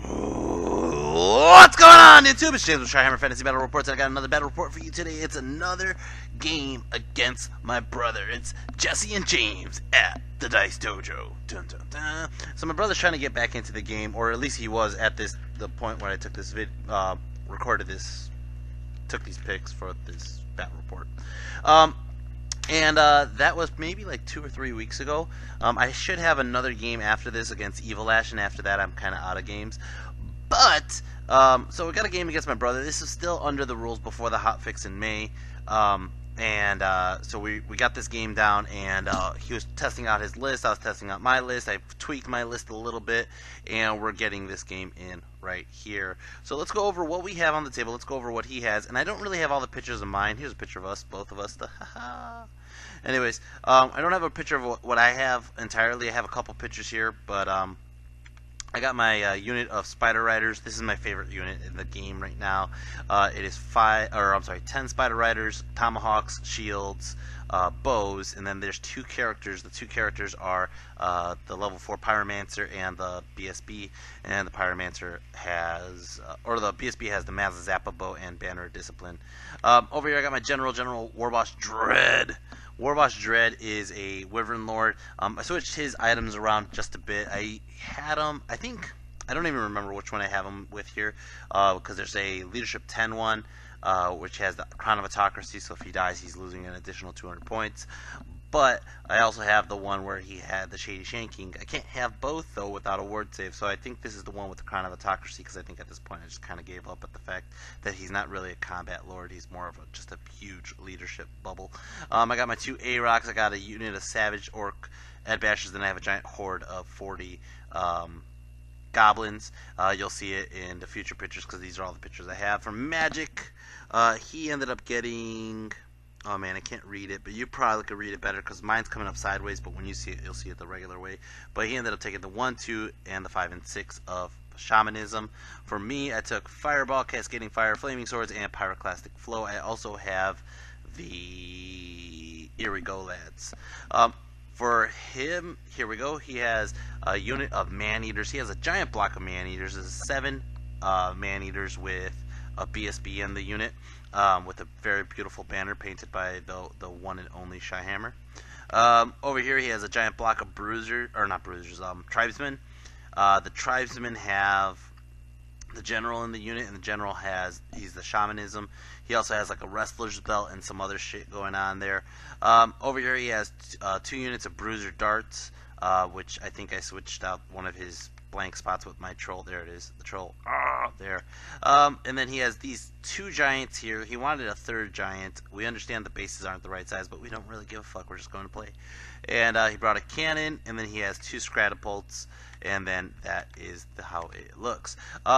What's going on, YouTube? It's James with ChiHammer Fantasy Battle Reports, and I got another battle report for you today. It's another game against my brother. It's Jesse and James at the Dice Dojo. Dun, dun, dun. So my brother's trying to get back into the game, or at least he was at the point where I took this recorded this, took these picks for this battle report. And that was maybe like 2 or 3 weeks ago. I should have another game after this against Evil Ash, and after that I'm kind of out of games. But, so we got a game against my brother. This is still under the rules before the hotfix in May. So we got this game down, and he was testing out his list. I was testing out my list. I tweaked my list a little bit, and we're getting this game in right here. So let's go over what we have on the table. Let's go over what he has. And I don't really have all the pictures of mine. Here's a picture of us, both of us. Anyways, I don't have a picture of what I have entirely. I have a couple pictures here, but I got my unit of Spider Riders. This is my favorite unit in the game right now. It is 10 Spider Riders, Tomahawks, Shields, Bows, and then there's 2 characters. The 2 characters are the level 4 Pyromancer and the BSB. And the Pyromancer has, or the BSB has the Mazza Zappa Bow and Banner of Discipline. Over here I got my General Warboss Dread. Warboss Dread is a Wyvern Lord. I switched his items around just a bit. I had him, I don't even remember which one I have him with here, because there's a Leadership 10 one, which has the Crown of Autocracy, so if he dies he's losing an additional 200 points. But I also have the one where he had the Shady Shanking. I can't have both, though, without a ward save, so I think this is the one with the Crown of Autocracy, because I think at this point I just kind of gave up at the fact that he's not really a combat lord. He's more of just a huge leadership bubble. I got my 2 A-Rocks. I got a unit of Savage Orc Ed Bashers, then I have a giant horde of 40 goblins. You'll see it in the future pictures, because these are all the pictures I have. For Magic, he ended up getting... Oh man, I can't read it, but you probably could read it better because mine's coming up sideways, but when you see it, you'll see it the regular way. But he ended up taking the 1, 2, and the 5 and 6 of Shamanism. For me, I took Fireball, Cascading Fire, Flaming Swords, and Pyroclastic Flow. I also have the Here We Go Lads. For him, here we go, he has a unit of Man-Eaters. He has a giant block of Man-Eaters. There's 7 Man-Eaters with a BSB in the unit, with a very beautiful banner painted by the one and only ChiHammer. Over here he has a giant block of Tribesmen. The Tribesmen have the General in the unit, and the General he's the Shamanism. He also has like a Wrestler's Belt and some other shit going on there. Over here he has 2 units of Bruiser Darts, which I think I switched out one of his blank spots with my troll. There it is, the troll. There. And then he has these 2 giants here. He wanted a 3rd giant. We understand the bases aren't the right size, but we don't really give a fuck. We're just going to play. And he brought a cannon, and then he has 2 Scratapults, and then that is how it looks.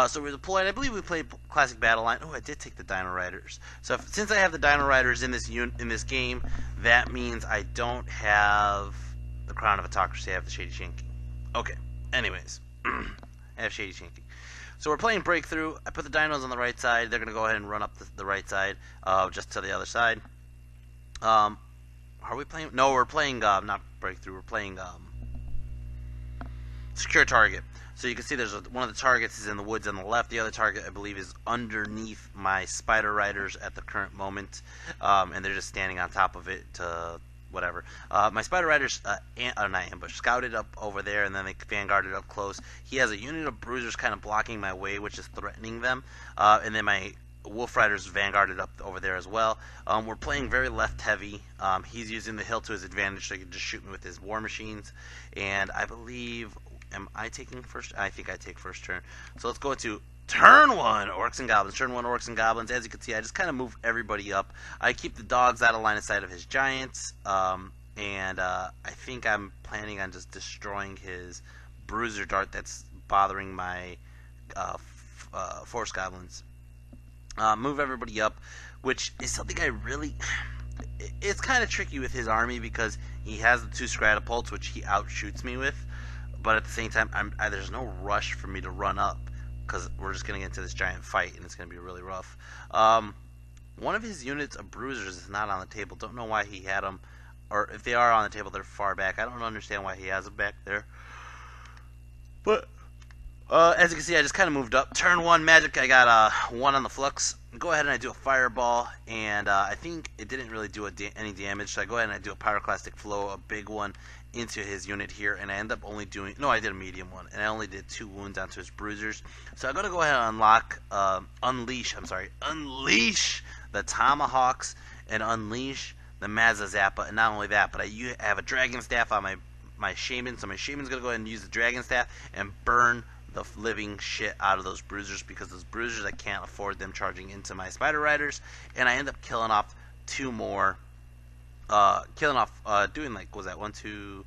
So we're deployed. I believe we played Classic Battle Line. Oh, I did take the Dino Riders. So since I have the Dino Riders in this game, that means I don't have the Crown of Autocracy. I have the Shady Shanking. Okay. Anyways. I have Shady Shanking. So we're playing Breakthrough. I put the dinos on the right side. They're going to go ahead and run up the right side, just to the other side. Are we playing? No, we're playing, not Breakthrough. We're playing Secure Target. So you can see there's one of the targets is in the woods on the left. The other target, I believe, is underneath my Spider Riders at the current moment. And they're just standing on top of it to... whatever. My Spider Riders, not ambush, scouted up over there, and then they vanguarded up close. He has a unit of Bruisers kind of blocking my way, which is threatening them. And then my Wolf Riders vanguarded up over there as well. We're playing very left heavy. He's using the hill to his advantage, so he can just shoot me with his war machines. And I believe, am I taking first? I think I take first turn. So let's go into Turn 1, Orcs and Goblins. Turn 1, Orcs and Goblins. As you can see, I just kind of move everybody up. I keep the dogs out of line of sight of his giants. And I think I'm planning on just destroying his Bruiser Dart that's bothering my Force Goblins. Move everybody up, which is something I really... It's kind of tricky with his army because he has the 2 Scratapults, which he outshoots me with. But at the same time, there's no rush for me to run up, because we're just going to get into this giant fight, and it's going to be really rough. One of his units of Bruisers is not on the table. Don't know why he had them. Or if they are on the table, they're far back. I don't understand why he has them back there. But As you can see, I just kind of moved up. Turn 1 magic, I got 1 on the flux. Go ahead and I do a fireball, and I think it didn't really do any damage, so I go ahead and I do a pyroclastic flow, a big one, into his unit here, and I end up only doing, no, I did a medium one, and I only did 2 wounds onto his bruisers. So I'm going to go ahead and unleash the tomahawks, and unleash the Mazza Zappa, and not only that, but I have a dragon staff on my shaman, so my shaman's going to go ahead and use the dragon staff and burn the living shit out of those bruisers, because those bruisers, I can't afford them charging into my spider riders, and I end up killing off 2 more, doing like, what was that, 1, 2,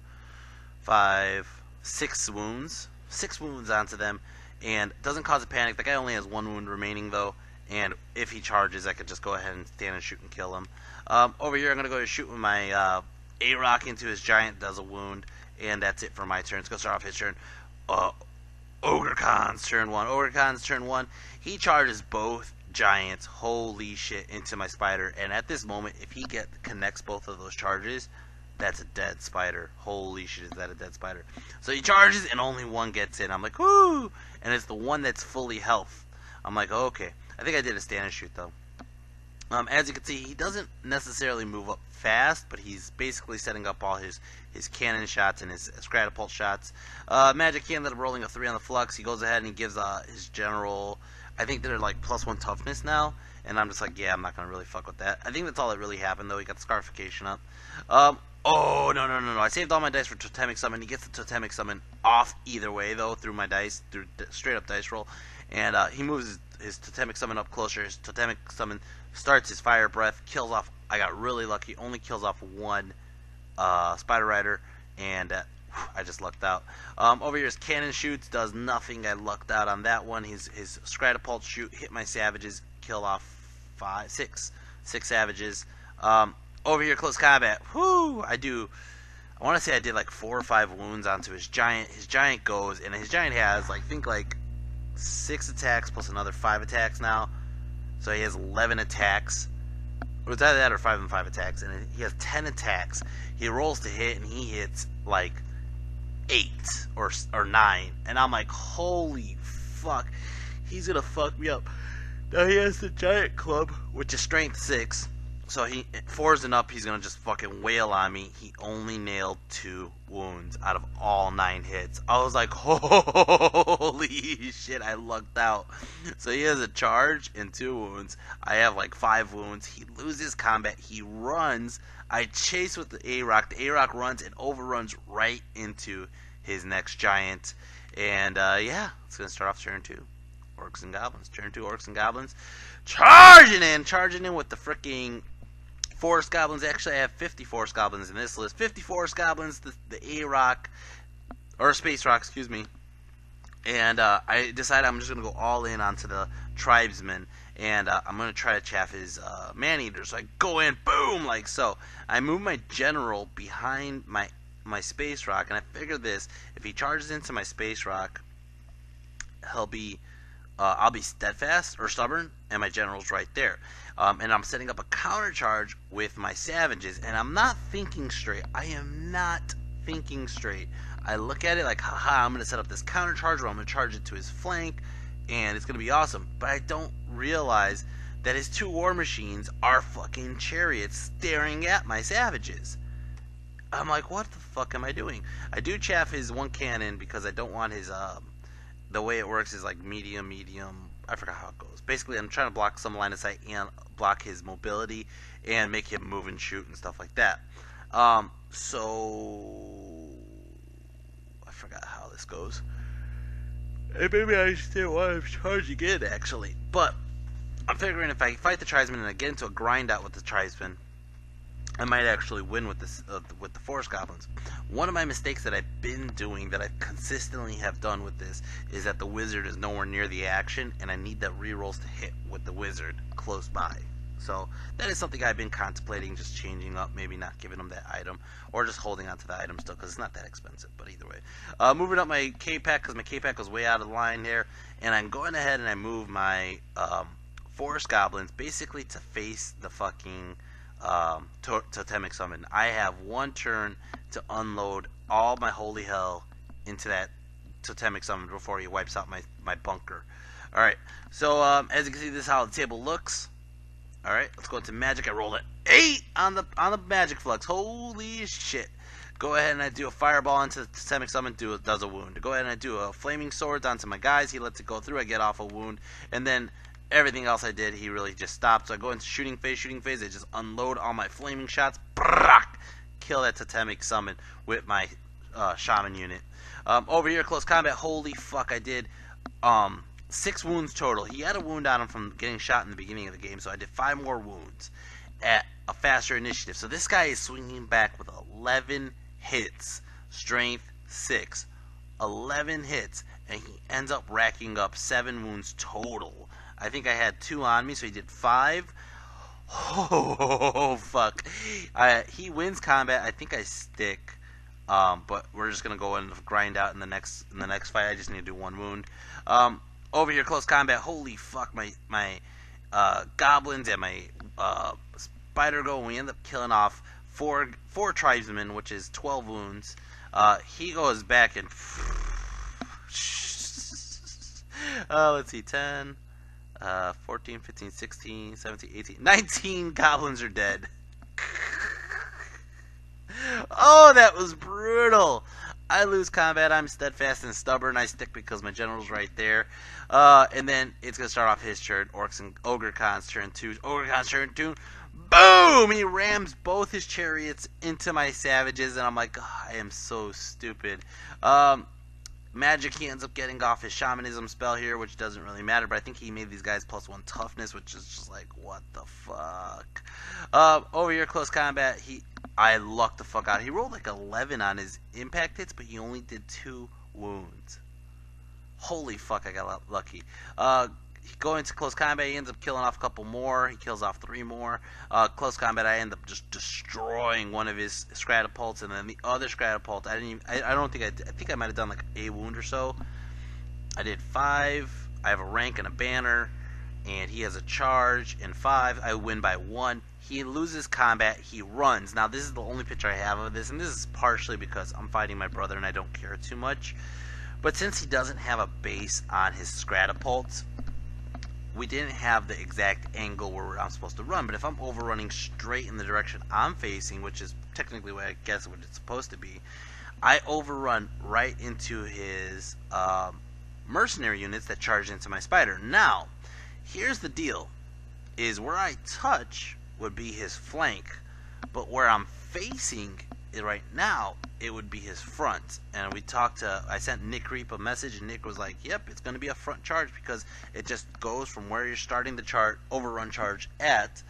5, 6 wounds, 6 wounds onto them, and doesn't cause a panic. The guy only has 1 wound remaining though, and if he charges, I could just go ahead and stand and shoot and kill him. Over here, I'm gonna go to shoot with my A-Rock into his giant, does a wound, and that's it for my turn. Let's go start off his turn. Ogre Khan's turn 1. Ogre Khan's turn 1. He charges both giants, holy shit, into my spider. And at this moment, if he connects both of those charges, that's a dead spider. Holy shit, is that a dead spider? So he charges and only 1 gets in. I'm like, whoo! And it's the one that's fully health. I'm like, okay. I think I did a stand and shoot though. As you can see, he doesn't necessarily move up fast, but he's basically setting up all his cannon shots and his scratapult shots. Magic, he ended up rolling a 3 on the flux. He goes ahead and he gives his general, I think they're like +1 toughness now, and I'm just like, yeah, I'm not going to really fuck with that. I think that's all that really happened, though. He got the scarification up. Oh, no. I saved all my dice for totemic summon. He gets the totemic summon off either way, though, through my dice, through straight up dice roll. And he moves his totemic summon up closer. His totemic summon starts his fire breath, kills off, I got really lucky, only kills off 1 spider rider, and I just lucked out. Over here his cannon shoots, does nothing. I lucked out on that one. His scratapult shoot hit my savages, kill off 6 savages. Over here close combat, whoo! I want to say I did like 4 or 5 wounds onto his giant. His giant goes, and his giant has like, think like 6 attacks plus another 5 attacks now. So he has 11 attacks. It was either that or 5 and 5 attacks, and he has 10 attacks. He rolls to hit, and he hits like 8 or 9, and I'm like, holy fuck, he's gonna fuck me up. Now he has the giant club, which is strength 6, so he 4s and up, he's gonna just fucking wail on me. He only nailed 2 wounds out of all 9 hits. I was like, holy shit, I lucked out. So he has a charge and 2 wounds. I have like 5 wounds. He loses combat. He runs. I chase with the A-Rock. The A-Rock runs and overruns right into his next giant. And yeah, it's gonna start off turn 2. Orcs and Goblins. Turn 2, Orcs and Goblins. Charging in with the freaking Forest Goblins. Actually, I have 50 Forest Goblins in this list. 50 Forest Goblins, the A-Rock, or Space Rock, excuse me. And I decided I'm just going to go all in onto the Tribesmen. And I'm going to try to chaff his Man-Eater. So I go in, boom, like so. I move my General behind my Space Rock. And I figure this, if he charges into my Space Rock, I'll be steadfast or stubborn, and my general's right there. And I'm setting up a counter charge with my savages, and I'm not thinking straight. I am not thinking straight. I look at it like, haha, I'm going to set up this counter charge where I'm going to charge it to his flank, and it's going to be awesome. But I don't realize that his 2 war machines are fucking chariots staring at my savages. I'm like, what the fuck am I doing? I do chaff his 1 cannon because I don't want his the way it works is like medium. I forgot how it goes. Basically, I'm trying to block some line of sight and block his mobility and make him move and shoot and stuff like that. So I forgot how this goes. And maybe I understand why I'm charging in, actually. But I'm figuring if I fight the Tribesmen and I get into a grind out with the Tribesmen, I might actually win with this with the Forest Goblins. One of my mistakes that I've been doing, that I consistently have done with this, is that the Wizard is nowhere near the action, and I need the rerolls to hit with the Wizard close by. So that is something I've been contemplating, just changing up, maybe not giving them that item, or just holding on to the item still, because it's not that expensive, but either way. Moving up my K-Pack, because my K-Pack was way out of line there, and I'm going ahead and I move my Forest Goblins basically to face the fucking totemic summon. I have 1 turn to unload all my holy hell into that totemic summon before he wipes out my bunker. Alright, so as you can see, this is how the table looks. Alright, let's go into magic. I rolled an 8 on the magic flux. Holy shit. Go ahead and I do a fireball into the totemic summon, does a wound. Go ahead and I do a flaming sword onto my guys. He lets it go through. I get off a wound. And then everything else I did, he really just stopped. So I go into shooting phase. I just unload all my flaming shots. Kill that totemic summon with my shaman unit. Over here, close combat. Holy fuck, I did 6 wounds total. He had a wound on him from getting shot in the beginning of the game, so I did 5 more wounds at a faster initiative. So this guy is swinging back with 11 hits, strength 6, 11 hits, and he ends up racking up 7 wounds total. I think I had 2 on me, so he did 5. Oh fuck! He wins combat. I think I stick, but we're just gonna go and grind out in the next fight. I just need to do 1 wound. Over here, close combat. Holy fuck! My goblins and my spider go. And we end up killing off four tribesmen, which is 12 wounds. He goes back and let's see, 10, 14, 15, 16, 17, 18, 19 goblins are dead. Oh, that was brutal. I lose combat. I'm steadfast and stubborn. I stick because my general's right there. And then it's going to start off his turn. Orcs and Ogre Khan's turn 2. Ogre Khan's turn 2. Boom! He rams both his chariots into my savages. And I'm like, oh, I am so stupid. Magic, he ends up getting off his shamanism spell here, which doesn't really matter. But I think he made these guys +1 toughness, which is just like, what the fuck? Over here, close combat, I lucked the fuck out. He rolled like 11 on his impact hits, but he only did 2 wounds. Holy fuck, I got lucky. Going into close combat, he ends up killing off a couple more. He kills off 3 more. Close combat, I end up just destroying one of his Scratapults, and then the other Scratapult, I think I might have done like a wound or so. I did 5. I have a rank and a banner, and he has a charge and 5. I win by 1. He loses combat. He runs. Now, this is the only picture I have of this, and this is partially because I'm fighting my brother and I don't care too much. But since he doesn't have a base on his Scratapults, we didn't have the exact angle where I'm supposed to run. But if I'm overrunning straight in the direction I'm facing, which is technically what I guess what it's supposed to be, I overrun right into his mercenary units that charge into my spider. Now, here's the deal, is where I touch would be his flank, but where I'm facing it right now, it would be his front. And I sent Nick Reap a message, and Nick was like, yep, it's going to be a front charge, because it just goes from where you're starting the overrun charge at,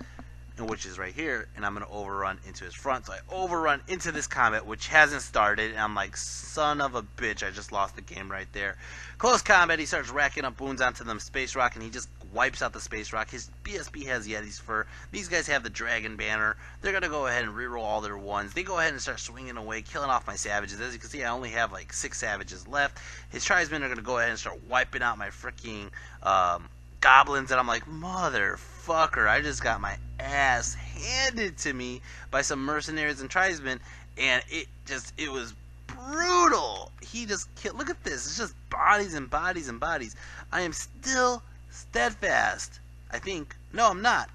which is right here, and I'm going to overrun into his front. So I overrun into this combat, which hasn't started, and I'm like, son of a bitch, I just lost the game right there. Close combat, he starts racking up wounds onto them Space Rock, and he just wipes out the Space Rock. His BSB has Yeti's fur. These guys have the Dragon Banner. They're going to go ahead and reroll all their 1s. They go ahead and start swinging away, killing off my savages. As you can see, I only have like 6 savages left. His tribesmen are going to go ahead and start wiping out my freaking goblins, and I'm like, motherfucker, I just got my ass handed to me by some mercenaries and tribesmen, and it was brutal. He just killed. Look at this. It's just bodies and bodies and bodies. I am still steadfast. I think. No, I'm not.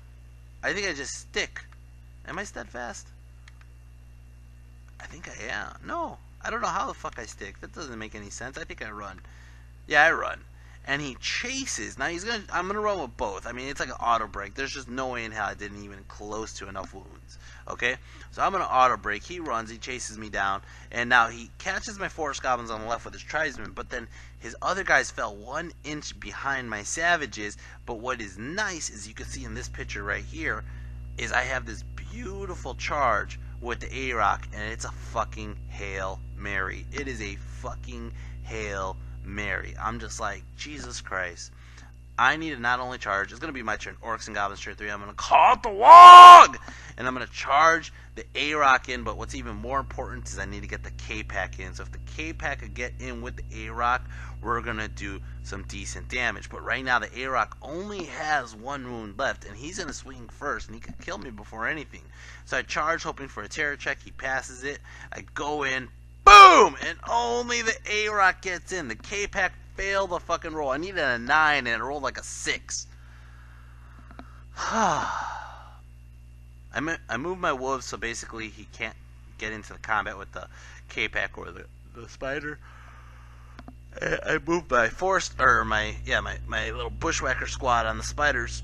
I think I just stick. Am I steadfast? I think I am. No. I don't know how the fuck I stick. That doesn't make any sense. I think I run. Yeah, I run. And he chases. Now I'm gonna run with both. I mean, it's like an auto break. There's just no way in hell I didn't even close to enough wounds. Okay? So I'm gonna auto break. He runs, he chases me down, and now he catches my forest goblins on the left with his tribesmen, but then his other guys fell 1 inch behind my savages. But what is nice is you can see in this picture right here is I have this beautiful charge with the A-Rock, and it's a fucking Hail Mary. It is a fucking Hail Mary. I'm just like, Jesus Christ. I need to not only charge, it's going to be my turn, Orcs and Goblins turn 3, I'm going to call out the Wog! And I'm going to charge the A-Rock in, but what's even more important is I need to get the K-Pack in. So if the K-Pack could get in with the A-Rock, we're going to do some decent damage. But right now, the A-Rock only has 1 wound left, and he's going to swing first, and he could kill me before anything. So I charge, hoping for a terror check. He passes it. I go in. Boom! Boom! And only the A-Rock gets in. The K-Pack failed the fucking roll. I needed a 9 and it rolled like a 6. I moved my wolves so basically he can't get into the combat with the K-Pack or the spider. I moved my my little bushwhacker squad on the spiders,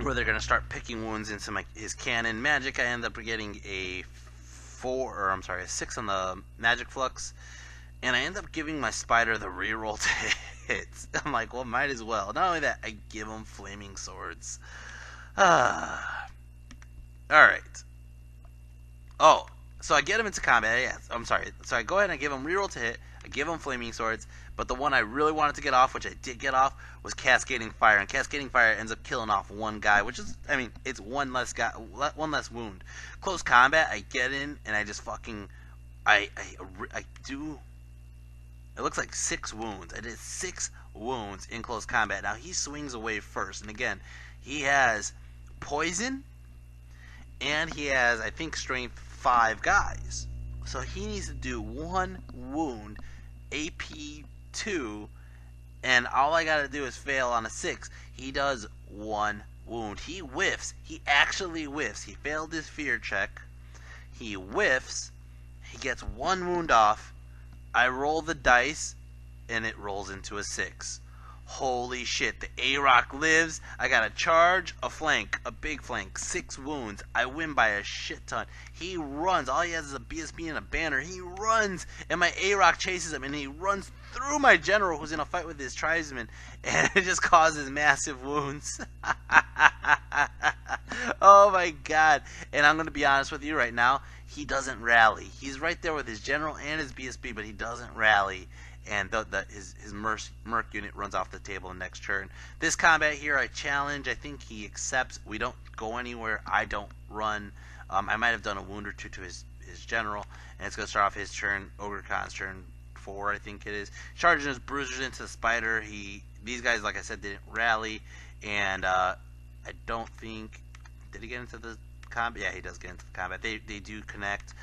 where they're gonna start picking wounds into his cannon. Magic, I end up getting a 6 on the magic flux, and I end up giving my spider the reroll to hits. I'm like, well, might as well. Not only that, I give him flaming swords. Alright. Oh, so I get him into combat. Yeah, I'm sorry. So I go ahead and I give him reroll to hit. I give him flaming swords. But the one I really wanted to get off, which I did get off, was cascading fire. And cascading fire ends up killing off one guy, which is, I mean, it's one less wound. Close combat, I get in and I just fucking, I do. It looks like 6 wounds. I did 6 wounds in close combat. Now he swings away first, and again, he has poison, and he has, I think, strength 5 guys. So he needs to do 1 wound, AP 2, and all I gotta do is fail on a 6. He does 1 wound. He whiffs. He actually whiffs. He failed his fear check. He whiffs. He gets 1 wound off. I roll the dice, and it rolls into a 6. Holy shit, the A-Rock lives. I got a charge, a flank, a big flank, 6 wounds. I win by a shit ton. He runs. All he has is a BSB and a banner. He runs, and my A-Rock chases him, and he runs through my general who's in a fight with his tribesman, and it just causes massive wounds. Oh my god. And I'm going to be honest with you right now, he doesn't rally. He's right there with his general and his BSB, but he doesn't rally. And his Merc unit runs off the table in the next turn. This combat here, I challenge. I think he accepts. We don't go anywhere. I don't run. I might have done a wound or 2 to his general, and it's going to start off his turn. Ogre Khan's turn 4, I think it is. Charging his bruisers into the spider. These guys, like I said, didn't rally, and I don't think. Did he get into the combat? Yeah, he does get into the combat. They do connect.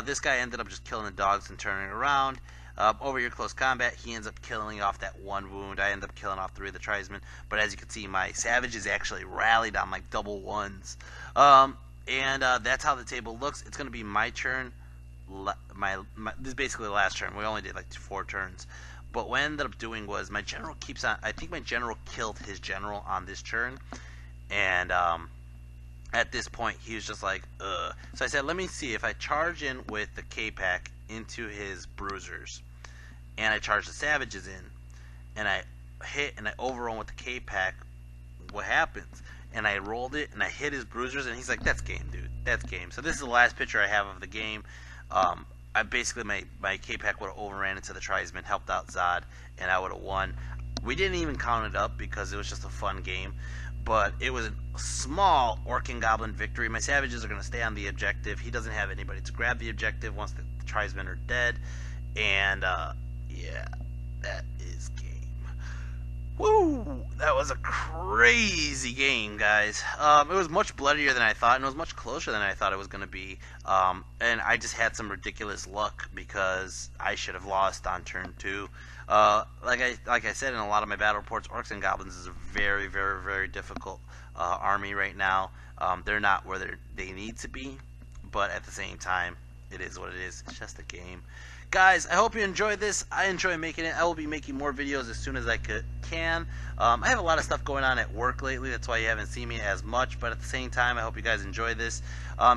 This guy ended up just killing the dogs and turning around. Over your close combat, he ends up killing off that 1 wound. I end up killing off 3 of the tribesmen. But as you can see, my savages actually rallied on like double 1s. That's how the table looks. It's going to be my turn. This is basically the last turn. We only did like 4 turns. But what I ended up doing was my general keeps on. I think my general killed his general on this turn. And at this point, he was just like, ugh. So I said, let me see if I charge in with the K-Pack into his bruisers, and I charge the savages in, and I hit and I overrun with the K-Pack, what happens? And I rolled it and I hit his bruisers, and he's like, that's game, dude, that's game. So this is the last picture I have of the game. I basically, my K-Pack would have overran into the tribesmen, helped out Zod, and I would have won. We didn't even count it up because it was just a fun game, but it was a small Orc and Goblin victory. My savages are going to stay on the objective. He doesn't have anybody to grab the objective once the tribesmen are dead, and yeah, that is game. Woo! That was a crazy game, guys. It was much bloodier than I thought, and it was much closer than I thought it was going to be. And I just had some ridiculous luck because I should have lost on turn 2. Like I said in a lot of my battle reports, Orcs and Goblins is a very, very, very difficult army right now. They're not where they need to be, but at the same time, it is what it is. It's just a game. Guys, I hope you enjoyed this. I enjoy making it. I will be making more videos as soon as I can. I have a lot of stuff going on at work lately. That's why you haven't seen me as much. But at the same time, I hope you guys enjoy this.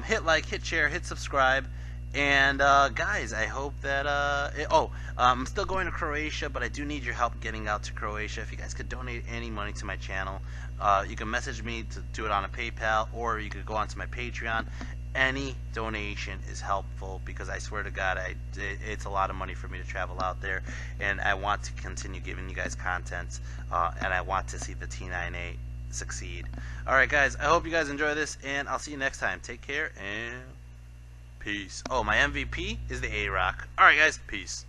Hit like, hit share, hit subscribe. And guys, I hope that I'm still going to Croatia, but I do need your help getting out to Croatia. If you guys could donate any money to my channel, you can message me to do it on a PayPal, or you could go onto my Patreon. Any donation is helpful because I swear to God, it's a lot of money for me to travel out there, and I want to continue giving you guys content, and I want to see the T9A succeed. Alright guys, I hope you guys enjoy this, and I'll see you next time. Take care, and peace. Oh, my MVP is the A-Rock. Alright guys, peace.